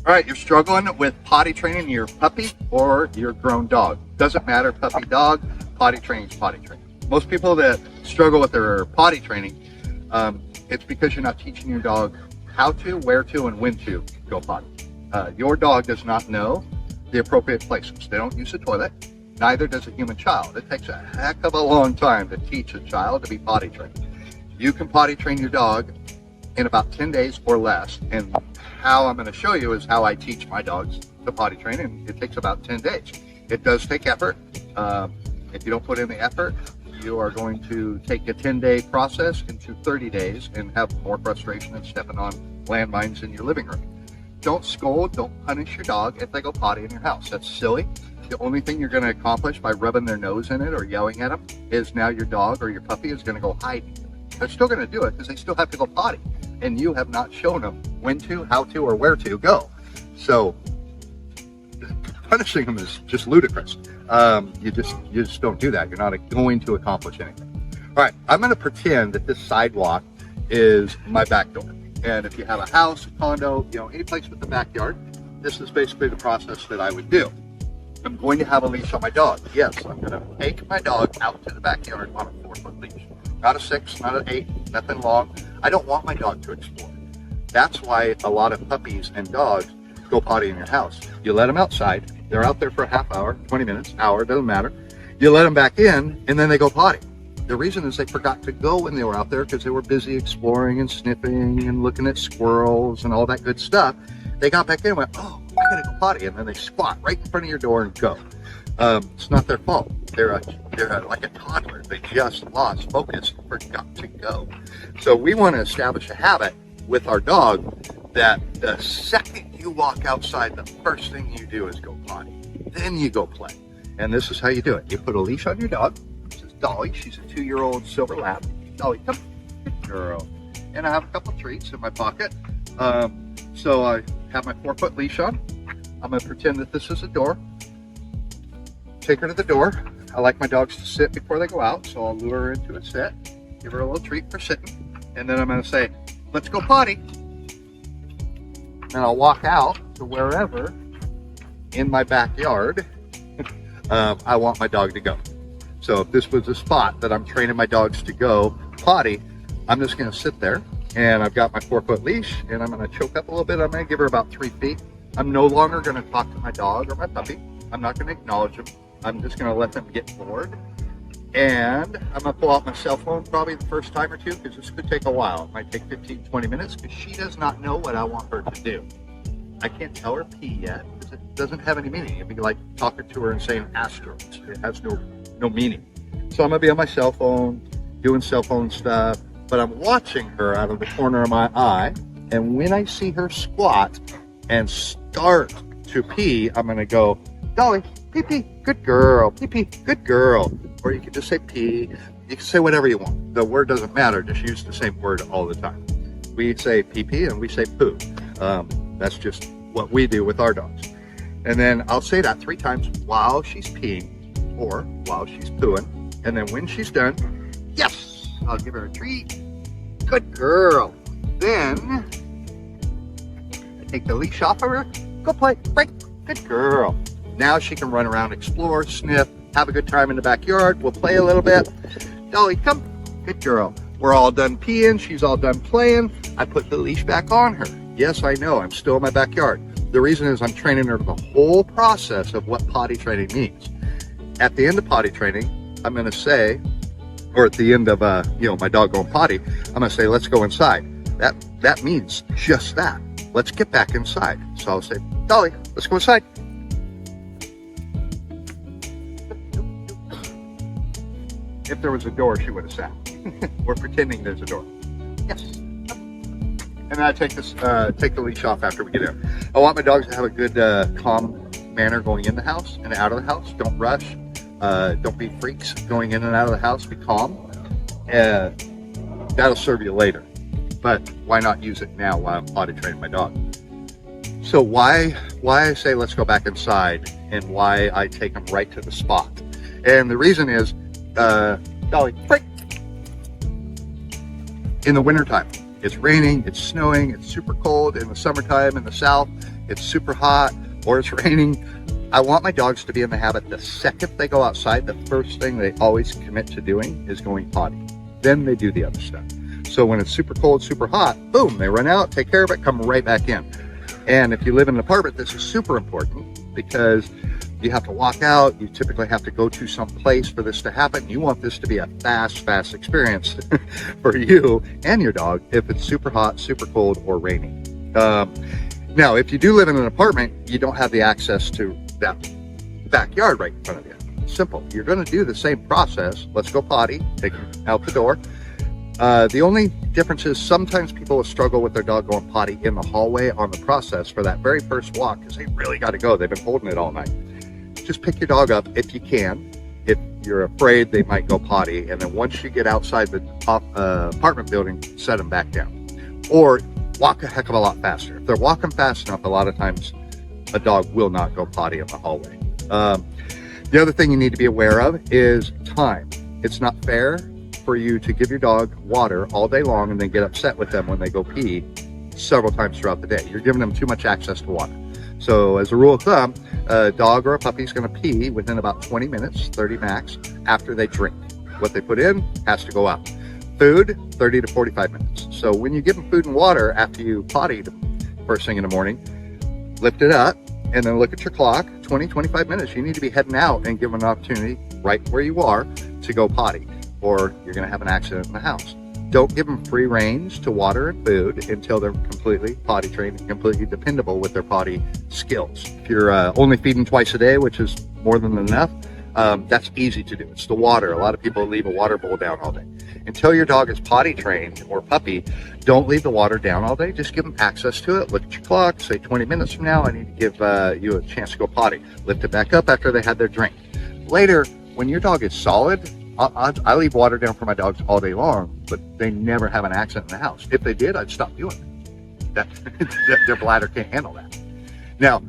All right, you're struggling with potty training your puppy or your grown dog. Doesn't matter, puppy, dog, potty training is potty training. Most people that struggle with their potty training, it's because you're not teaching your dog how to, where to, and when to go potty. Your dog does not know the appropriate places. They don't use the toilet, neither does a human child. It takes a heck of a long time to teach a child to be potty trained. You can potty train your dog in about 10 days or less, and how I'm going to show you is how I teach my dogs to potty train, and it takes about 10 days. It does take effort. If you don't put in the effort, you are going to take a 10-day process into 30 days and have more frustration than stepping on landmines in your living room. Don't scold, don't punish your dog if they go potty in your house. That's silly. The only thing you're going to accomplish by rubbing their nose in it or yelling at them is now your dog or your puppy is going to go hiding. They're still going to do it because they still have to go potty, and you have not shown them when to, how to, or where to go. So punishing them is just ludicrous. You just don't do that. You're not going to accomplish anything. All right, I'm going to pretend that this sidewalk is my back door. And if you have a house, a condo, any place with a backyard, this is basically the process that I would do. I'm going to have a leash on my dog. Yes, I'm going to take my dog out to the backyard on a 4-foot leash. Not a 6, not an 8, nothing long. I don't want my dog to explore. That's why a lot of puppies and dogs go potty in your house. You let them outside. They're out there for a half hour, 20 minutes, hour, doesn't matter. You let them back in, and then they go potty. The reason is they forgot to go when they were out there because they were busy exploring and sniffing and looking at squirrels and all that good stuff. They got back in and went, oh, I gotta go potty, and then they squat right in front of your door and go. It's not their fault. They're like a toddler. They just lost focus and forgot to go. So we want to establish a habit with our dog that the second you walk outside, the first thing you do is go potty. Then you go play. And this is how you do it. You put a leash on your dog. This is Dolly. She's a 2-year-old silver lab. Dolly, come. Good girl. And I have a couple treats in my pocket. So I have my 4-foot leash on. I'm going to pretend that this is a door. Take her to the door. I like my dogs to sit before they go out, so I'll lure her into a sit, give her a little treat for sitting, and then I'm going to say, let's go potty. And I'll walk out to wherever in my backyard I want my dog to go. So if this was a spot that I'm training my dogs to go potty, I'm just going to sit there, and I've got my 4-foot leash, and I'm going to choke up a little bit. I'm going to give her about 3 feet. I'm no longer going to talk to my dog or my puppy. I'm not going to acknowledge them. I'm just going to let them get bored. And I'm going to pull out my cell phone probably the first time or two, because this could take a while. It might take 15, 20 minutes because she does not know what I want her to do. I can't tell her pee yet because it doesn't have any meaning. It'd be like talking to her and saying asteroids. It has no meaning. So I'm going to be on my cell phone, doing cell phone stuff, but I'm watching her out of the corner of my eye. And when I see her squat and start to pee, I'm going to go, Dolly, pee pee, good girl, pee pee, good girl. Or you can just say pee. You can say whatever you want. The word doesn't matter. Just use the same word all the time. We say pee pee and we say poo. That's just what we do with our dogs. And then I'll say that 3 times while she's peeing or while she's pooing. And then when she's done, yes, I'll give her a treat. Good girl. Then I take the leash off of her. Go play. Break. Good girl. Now she can run around, explore, sniff, have a good time in the backyard. We'll play a little bit. Dolly, come. Good girl. We're all done peeing. She's all done playing. I put the leash back on her. Yes, I know. I'm still in my backyard. The reason is I'm training her the whole process of what potty training means. At the end of potty training, I'm going to say, or at the end of my dog going potty, I'm going to say, let's go inside. That means just that. Let's get back inside. So I'll say, Dolly, let's go inside. If there was a door, she would have sat. We're pretending there's a door. Yes. And then I take the leash off after we get in. I want my dogs to have a good, calm manner going in the house and out of the house. Don't rush. Don't be freaks going in and out of the house. Be calm. That'll serve you later. But why not use it now while I'm potty training my dog? So why I say let's go back inside and why I take them right to the spot. And the reason is, Dolly, break. In the wintertime, it's raining, it's snowing, it's super cold in the summertime in the South, it's super hot, or it's raining. I want my dogs to be in the habit the second they go outside, the first thing they always commit to doing is going potty. Then they do the other stuff. So when it's super cold, super hot, boom, they run out, take care of it, come right back in. And if you live in an apartment, this is super important because you have to walk out. You typically have to go to some place for this to happen. You want this to be a fast experience for you and your dog if it's super hot, super cold, or raining. Now, if you do live in an apartment, you don't have the access to that backyard right in front of you. Simple. You're going to do the same process. Let's go potty, take them out the door. The only difference is sometimes people will struggle with their dog going potty in the hallway on the process for that very first walk because they really got to go. They've been holding it all night. Just pick your dog up if you can, if you're afraid they might go potty, and then once you get outside the apartment building, set them back down. Or walk a heck of a lot faster. If they're walking fast enough, a lot of times a dog will not go potty in the hallway. The other thing you need to be aware of is time. It's not fair for you to give your dog water all day long and then get upset with them when they go pee several times throughout the day. You're giving them too much access to water. So as a rule of thumb, a dog or a puppy is going to pee within about 20 minutes, 30 max, after they drink. What they put in has to go out. Food, 30 to 45 minutes. So when you give them food and water after you potty first thing in the morning, lift it up and then look at your clock, 20, 25 minutes. You need to be heading out and give them an opportunity right where you are to go potty, or you're going to have an accident in the house. Don't give them free range to water and food until they're completely potty trained and completely dependable with their potty skills. If you're only feeding twice a day, which is more than enough, that's easy to do. It's the water. A lot of people leave a water bowl down all day. Until your dog is potty trained or puppy, don't leave the water down all day. Just give them access to it. Look at your clock. Say 20 minutes from now, I need to give you a chance to go potty. Lift it back up after they had their drink. Later, when your dog is solid, I leave water down for my dogs all day long, but they never have an accident in the house. If they did, I'd stop doing it. Their bladder can't handle that. Now,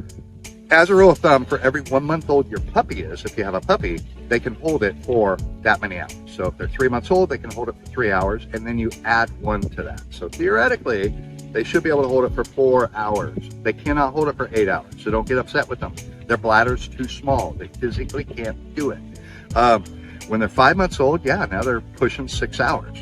as a rule of thumb, for every 1 month old your puppy is, if you have a puppy, they can hold it for that many hours. So if they're 3 months old, they can hold it for 3 hours, and then you add 1 to that. So theoretically, they should be able to hold it for 4 hours. They cannot hold it for 8 hours, so don't get upset with them. Their bladder's too small. They physically can't do it. When they're 5 months old, yeah, now they're pushing 6 hours.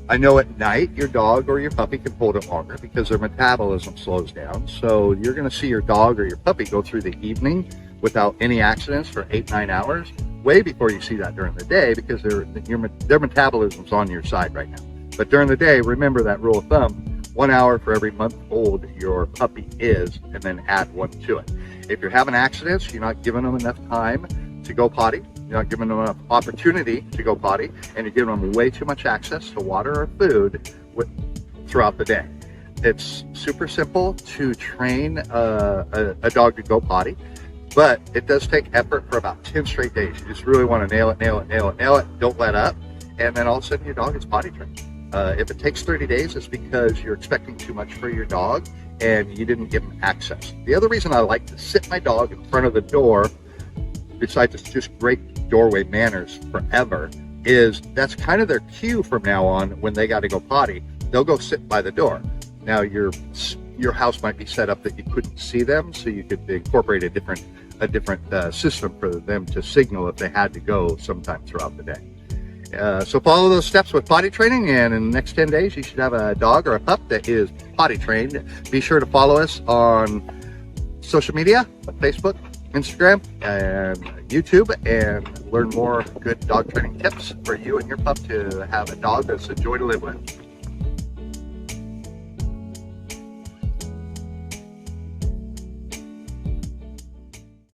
I know at night your dog or your puppy can hold it longer because their metabolism slows down. So you're going to see your dog or your puppy go through the evening without any accidents for 8, 9 hours, way before you see that during the day because their metabolism's on your side right now. But during the day, remember that rule of thumb, 1 hour for every month old your puppy is, and then add 1 to it. If you're having accidents, you're not giving them enough time to go potty. You're not giving them enough opportunity to go potty, and you're giving them way too much access to water or food throughout the day. It's super simple to train a dog to go potty, but it does take effort for about 10 straight days. You just really want to nail it. Don't let up, and then all of a sudden your dog is potty trained. If it takes 30 days, it's because you're expecting too much for your dog and you didn't give them access. The other reason I like to sit my dog in front of the door, besides it's just great doorway manners forever, is that's kind of their cue from now on. When they got to go potty, they'll go sit by the door. Now your house might be set up that you couldn't see them, so you could incorporate a different system for them to signal if they had to go sometime throughout the day. So follow those steps with potty training, and in the next 10 days you should have a dog or a pup that is potty trained. Be sure to follow us on social media, Facebook, Instagram, and YouTube, and learn more good dog training tips for you and your pup to have a dog that's a joy to live with.